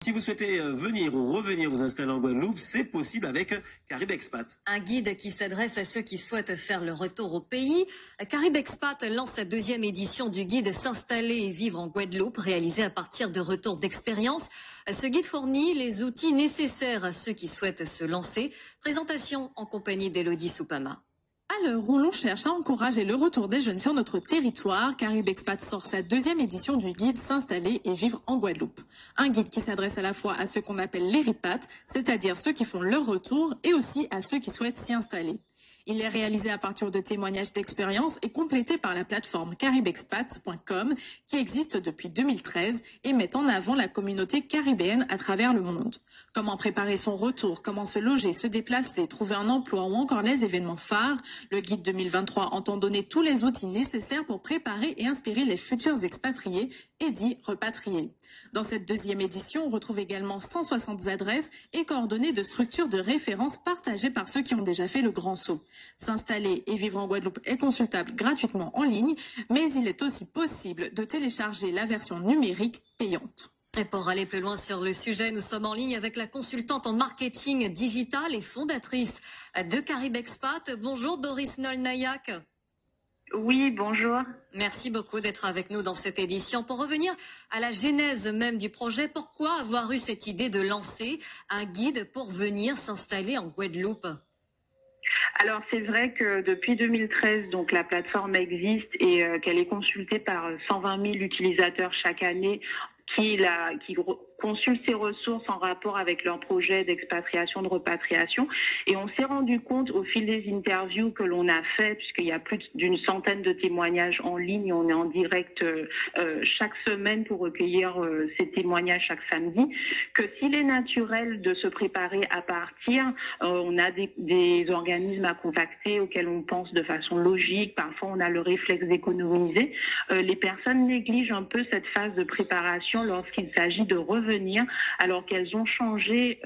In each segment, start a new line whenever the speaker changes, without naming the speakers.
Si vous souhaitez venir ou revenir vous installer en Guadeloupe, c'est possible avec Caribe Expat.
Un guide qui s'adresse à ceux qui souhaitent faire le retour au pays. Caribe Expat lance sa deuxième édition du guide S'installer et vivre en Guadeloupe, réalisé à partir de retours d'expérience. Ce guide fournit les outils nécessaires à ceux qui souhaitent se lancer. Présentation en compagnie d'Élodie Soupama.
À l'heure où l'on cherche à encourager le retour des jeunes sur notre territoire, Caribe Expat sort sa deuxième édition du guide S'installer et vivre en Guadeloupe. Un guide qui s'adresse à la fois à ceux qu'on appelle les ripates, c'est-à-dire ceux qui font leur retour, et aussi à ceux qui souhaitent s'y installer. Il est réalisé à partir de témoignages d'expérience et complété par la plateforme caribexpat.com qui existe depuis 2013 et met en avant la communauté caribéenne à travers le monde. Comment préparer son retour, comment se loger, se déplacer, trouver un emploi ou encore les événements phares, le guide 2023 entend donner tous les outils nécessaires pour préparer et inspirer les futurs expatriés et dits repatriés. Dans cette deuxième édition, on retrouve également 160 adresses et coordonnées de structures de référence partagées par ceux qui ont déjà fait le grand saut. S'installer et vivre en Guadeloupe est consultable gratuitement en ligne, mais il est aussi possible de télécharger la version numérique payante.
Et pour aller plus loin sur le sujet, nous sommes en ligne avec la consultante en marketing digital et fondatrice de Caribe Expat. Bonjour Doris Nolnayak.
Oui, bonjour.
Merci beaucoup d'être avec nous dans cette édition. Pour revenir à la genèse même du projet, pourquoi avoir eu cette idée de lancer un guide pour venir s'installer en Guadeloupe ?
Alors c'est vrai que depuis 2013, donc la plateforme existe et qu'elle est consultée par 120 000 utilisateurs chaque année qui consultent ces ressources en rapport avec leur projet d'expatriation, de repatriation. Et on s'est rendu compte au fil des interviews que l'on a fait, puisqu'il y a plus d'une centaine de témoignages en ligne, on est en direct chaque semaine pour recueillir ces témoignages chaque samedi, que s'il est naturel de se préparer à partir, on a des organismes à contacter auxquels on pense de façon logique, parfois on a le réflexe d'économiser. Les personnes négligent un peu cette phase de préparation lorsqu'il s'agit de revenir alors qu'elles ont changé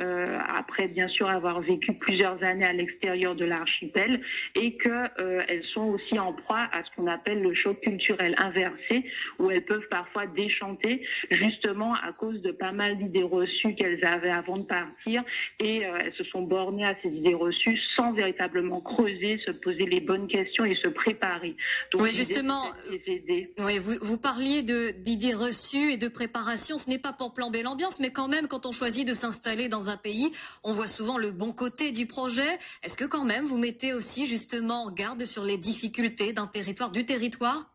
après bien sûr avoir vécu plusieurs années à l'extérieur de l'archipel et que elles sont aussi en proie à ce qu'on appelle le choc culturel inversé où elles peuvent parfois déchanter justement à cause de pas mal d'idées reçues qu'elles avaient avant de partir et elles se sont bornées à ces idées reçues sans véritablement creuser, se poser les bonnes questions et se préparer. Donc,
oui, justement, oui, vous parliez d'idées reçues et de préparation. Ce n'est pas pour plomber l'ambiance, mais quand même, quand on choisit de s'installer dans un pays, on voit souvent le bon côté du projet. Est-ce que quand même, vous mettez aussi justement en garde sur les difficultés du territoire ?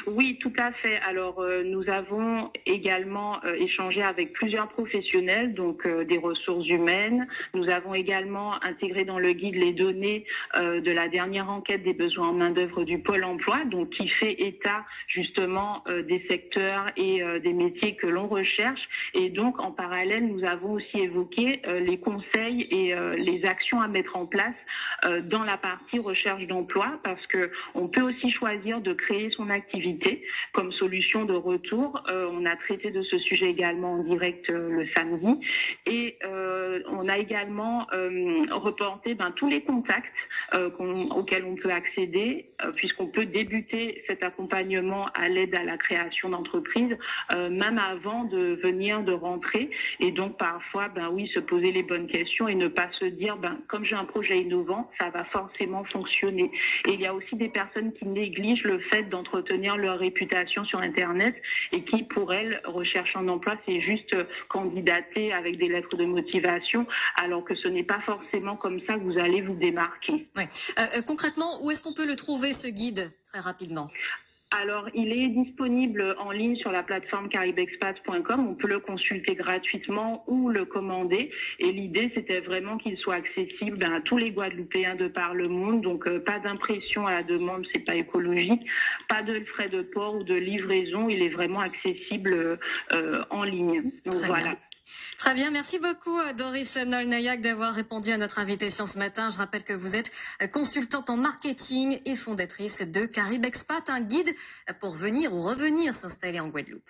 Oui, tout à fait. Alors, nous avons également échangé avec plusieurs professionnels, donc des ressources humaines. Nous avons également intégré dans le guide les données de la dernière enquête des besoins en main-d'œuvre du Pôle emploi, donc qui fait état justement des secteurs et des métiers que l'on recherche. Et donc, en parallèle, nous avons aussi évoqué les conseils et les actions à mettre en place dans la partie recherche d'emploi, parce que on peut aussi choisir de créer son activité comme solution de retour. On a traité de ce sujet également en direct le samedi et on a également reporté tous les contacts auxquels on peut accéder puisqu'on peut débuter cet accompagnement à l'aide à la création d'entreprises même avant de rentrer et donc parfois se poser les bonnes questions et ne pas se dire comme j'ai un projet innovant, ça va forcément fonctionner. Et il y a aussi des personnes qui négligent le fait d'entretenir leur réputation sur Internet et qui, pour elles, recherchent un emploi, c'est juste candidater avec des lettres de motivation, alors que ce n'est pas forcément comme ça que vous allez vous démarquer.
Ouais. Concrètement, où est-ce qu'on peut le trouver, ce guide, très rapidement ?
Alors, il est disponible en ligne sur la plateforme caribexpat.com. On peut le consulter gratuitement ou le commander. Et l'idée, c'était vraiment qu'il soit accessible à tous les Guadeloupéens de par le monde. Donc, pas d'impression à la demande, c'est pas écologique. Pas de frais de port ou de livraison. Il est vraiment accessible en ligne. Donc, voilà.
Très bien, merci beaucoup Doris Nolnayak d'avoir répondu à notre invitation ce matin. Je rappelle que vous êtes consultante en marketing et fondatrice de Caribe Expat, un guide pour venir ou revenir s'installer en Guadeloupe.